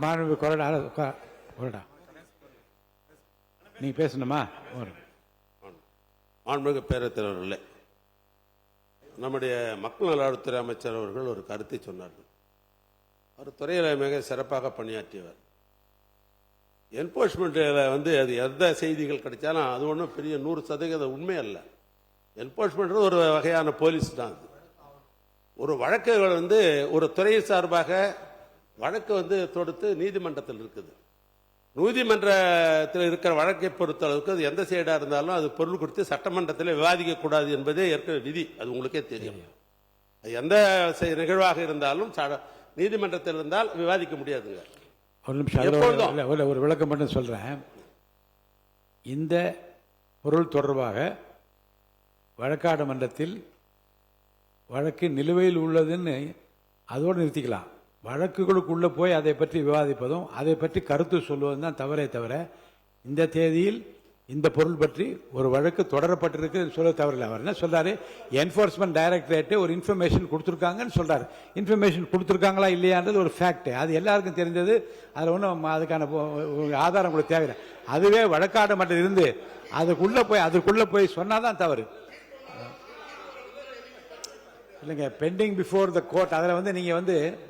மாண்பு கொறடா நீ பேசணுமா? மாண்புமிகு பேரவைத் தலைவர்களே, நம்முடைய மக்கள் நல்வாழ்வுத்துறை அமைச்சர் அவர்கள் ஒரு கருத்தை சொன்னார்கள். அவர் துறையில் மிக சிறப்பாக பணியாற்றியவர். என்போர்ஸ்மெண்ட்டில் அது எந்த செய்திகள் கிடைச்சாலும் அது ஒன்றும் பெரிய 100% உண்மை அல்ல. என்போர்ஸ்மெண்ட் ஒரு வகையான போலீஸ் தான். அது ஒரு வழக்குகள் ஒரு துறை சார்பாக வழக்கு தொடுத்து நீதிமன்றத்தில் இருக்குது. நீதிமன்றத்தில் இருக்கிற வழக்கை பொறுத்தளவுக்கு அது எந்த சைடாக இருந்தாலும் அது பொருள் குறித்து சட்டமன்றத்தில் விவாதிக்கக்கூடாது என்பதே ஏற்கனவே விதி. அது உங்களுக்கே தெரியும். எந்த நிகழ்வாக இருந்தாலும் நீதிமன்றத்தில் இருந்தால் விவாதிக்க முடியாதுங்க. ஒரு நிமிஷம் ஒரு விளக்கம் மட்டும் சொல்றேன். இந்த பொருள் தொடர்பாக வழக்காடு மன்றத்தில் வழக்கு நிலுவையில் உள்ளதுன்னு அதோடு நிறுத்திக்கலாம். வழக்குகளுக்குள்ளே போய் அதை பற்றி விவாதிப்பதும் அதை பற்றி கருத்து சொல்வதும் தான் தவறே தவிர இந்த தேதியில் இந்த பொருள் பற்றி ஒரு வழக்கு தொடரப்பட்டிருக்கு சொல்ல தவறில்லை. அவர் என்ன சொல்றாரு, என்ஃபோர்ஸ்மெண்ட் டைரக்டரேட் ஒரு இன்ஃபர்மேஷன் கொடுத்துருக்காங்கன்னு சொல்றாரு. இன்ஃபர்மேஷன் கொடுத்துருக்காங்களா இல்லையான்றது ஒரு ஃபேக்ட். அது எல்லாருக்கும் தெரிஞ்சது. அதில் ஒன்றும் அதுக்கான ஆதாரம் கூட தேவையில்லை. அதுவே வழக்காடு மட்டும் இருந்து அதுக்குள்ளே போய் சொன்னாதான் தவறு இல்லைங்க. பெண்டிங் பிஃபோர் த கோர்ட் அதில் நீங்கள்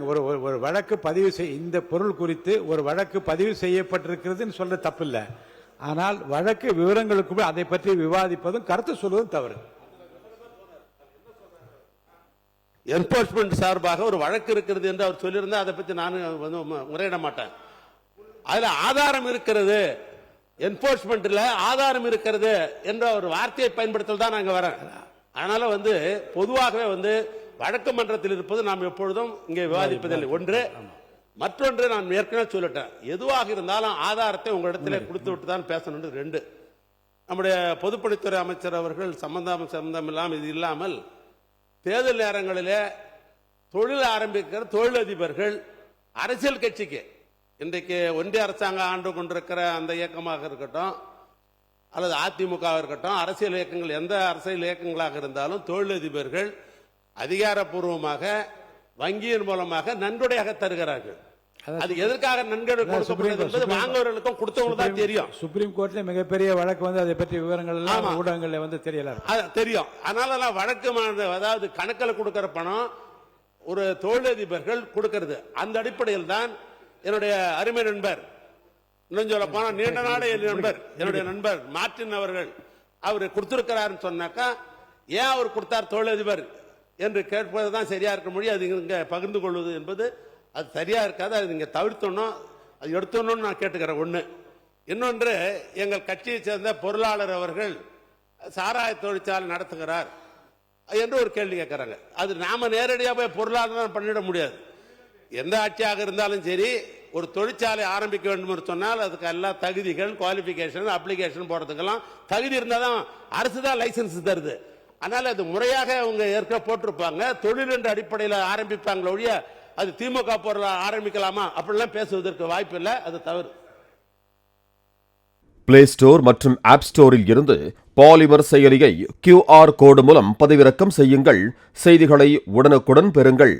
ஒரு வழக்கு பதிவு இந்த பொருள் குறித்து ஒரு வழக்கு பதிவு செய்யப்பட்டிருக்கிறதுன்னு சொல்ற தப்பு இல்லை. ஆனால் வழக்கு விவரங்களுக்கு அதை பற்றி விவாதிப்பதும் கருத்து சொல்வதும் தவறு. என்போர்ஸ்மெண்ட் சார்பாக ஒரு வழக்கு இருக்கிறது என்று அவர் சொல்லியிருந்தா அதை பற்றி நான் முறையிட மாட்டேன். அதுல ஆதாரம் இருக்கிறது, என்போர்ஸ்மெண்ட்ல ஆதாரம் இருக்கிறது என்ற ஒரு வார்த்தையை பயன்படுத்தல் தான் நாங்கள் வரேன். அதனால பொதுவாகவே வழக்கு மன்றத்தில் இருப்பது நாம் எப்பொழுதும் இங்கே விவாதிப்பதில்லை. ஒன்று. மற்றொன்று, நான் ஏற்கனவே சொல்லிட்டேன், எதுவாக இருந்தாலும் ஆதாரத்தை உங்களிடத்திலே கொடுத்து விட்டு தான் பேசணும். 2. நம்முடைய பொதுப்பணித்துறை அமைச்சர் அவர்கள் சம்பந்தம் இல்லாமல் இது இல்லாமல் தேர்தல் நேரங்களிலே தொழில் ஆரம்பிக்கிற தொழிலதிபர்கள் அரசியல் கட்சிக்கு இன்றைக்கு ஒன்றிய அரசாங்கம் ஆண்டு கொண்டிருக்கிற அந்த இயக்கமாக இருக்கட்டும் அல்லது அதிமுக இருக்கட்டும், அரசியல் இயக்கங்கள் எந்த அரசியல் இயக்கங்களாக இருந்தாலும் தொழிலதிபர்கள் அதிகாரப்பூர்வமாக வங்கியின் மூலமாக நன்கொடையாக தருகிறார்கள். அது எதற்காக நன்கொடை கொடுக்கப்படுகிறது வாங்குவவர்களுக்கும் கொடுத்தவங்களுக்கு தான் தெரியும். சுப்ரீம் கோர்ட்ல மிகப்பெரிய வழக்கு அதை பற்றி விவரங்கள் எல்லாம் ஊடகங்கள்ல தெரியல தெரியும். அதனால வழக்கு அதாவது கணக்கில் கொடுக்கிற பணம் ஒரு தொழிலதிபர்கள் கொடுக்கிறது. அந்த அடிப்படையில் தான் என்னுடைய அருமை நண்பர், இன்னும் சொல்ல போனா நீண்ட நாடு என்னுடைய நண்பர் மார்டின் அவர்கள் அவர் கொடுத்திருக்கிறார் சொன்னாக்கா, ஏன் அவர் கொடுத்தார் தொழிலதிபர் என்று கேட்பதுதான் சரியா இருக்க முடியும். அது இங்க பகிர்ந்து கொள்வது என்பது அது சரியா இருக்காது. அது நீங்க தவிர்த்தணும், அது எடுத்தணும்னு நான் கேட்டுக்கிறேன். ஒண்ணு. இன்னொன்று, எங்கள் கட்சியை சேர்ந்த பொருளாளர் அவர்கள் சாராய தொழிற்சாலை நடத்துகிறார் என்று ஒரு கேள்வி கேட்கிறாங்க. அது நாம நேரடியாக போய் பொருளாதாரம் பண்ணிட முடியாது. எந்த ஆட்சியாக இருந்தாலும் சரி, ஒரு தொழிற்சாலை ஆரம்பிக்க வேண்டும் என்று சொன்னால் அதுக்கு எல்லா தகுதிகள், குவாலிபிகேஷன், அப்ளிகேஷன் போடுறதுக்கெல்லாம் தகுதி இருந்தால் தான் அரசு தான் லைசன்ஸ் தருது. அதனால அது முறையாக அவங்க ஏற்க போட்டிருப்பாங்க. தொழில் என்ற அடிப்படையில் ஆரம்பிப்பாங்களே ஒழிய அது திமுக பொருள் ஆரம்பிக்கலாமா அப்படிலாம் பேசுவதற்கு வாய்ப்பு இல்லை. அது தவறு. பிளே ஸ்டோர் மற்றும் ஆப் ஸ்டோரில் இருந்து பாலிமர் செயலியை QR கோடு மூலம் பதிவிறக்கம் செய்யுங்கள். செய்திகளை உடனுக்குடன் பெறுங்கள்.